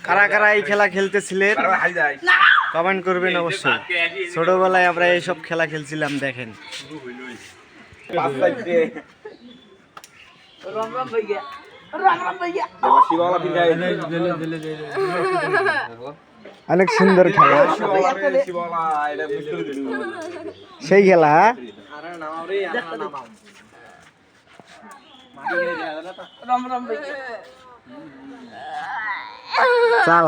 কারা কারা এই খেলা খেলতেছিলেন কমেন্ট করবেন অবশ্যই। ছোটবেলায় আমরা এইসব খেলা খেলছিলাম, দেখেন। অনেক সুন্দর খেলা, সেই খেলা। চাল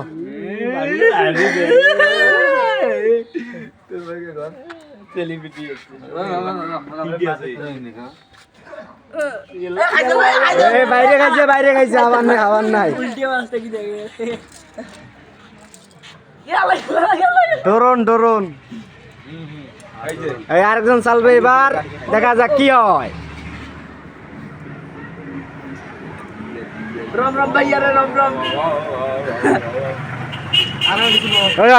বাইরে খাইছে, বাইরে খাইছে, আবার নাই, আবার নাই। ডরন ডরন এই আরেকজন চালবে, এবার দেখা যাক কি হয়। রাম রাম ভাইয়া রে, রাম রাম।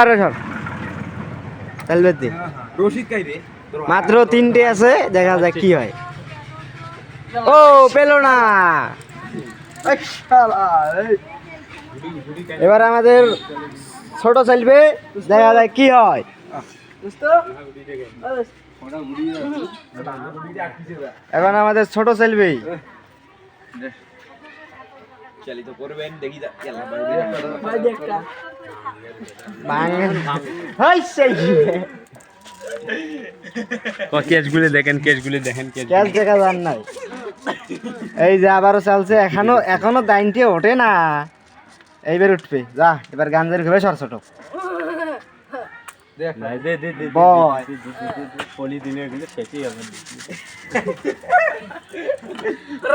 আরে সর চালবে দি রশিদ কাই রে, মাত্র 3টে আছে, দেখা যাক কি হয়। ও পেল না। এবার আমাদের ছোট চালবে, দেখা যায় কি হয়। এখন আমাদের ছোট চালবে চালিত করবেন, দেখি কেচগুলি দেখেন, কেচগুলি দেখেন, ক্যাচ দেখা যান নাই। এই যে আবারও চালছে, এখনো দাইনটি ওঠে না। এইবার উঠবে, যা এবার গাঞ্জের ঘুরে সর ছোট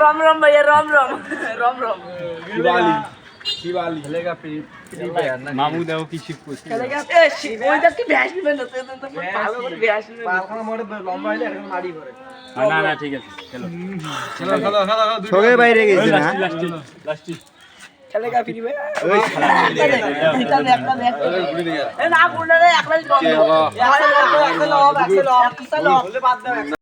রাম রাম ভাইয়া, রাম রাম, রাম রাম। শিবালি খেলেগা মামু দেও কি শিখ করছে ওইটা কি ব্যাস নিবেন না, ভালো করে ব্যাস নিবেন। লম্বা হইলে এখন মারি করে। না না ঠিক আছে, চলো সবে বাইরে গেছে না। লাস্টি খেলেগা ফিরি ভাই, ওই খেলা না গুন্ডা রে, একলা একলা একলা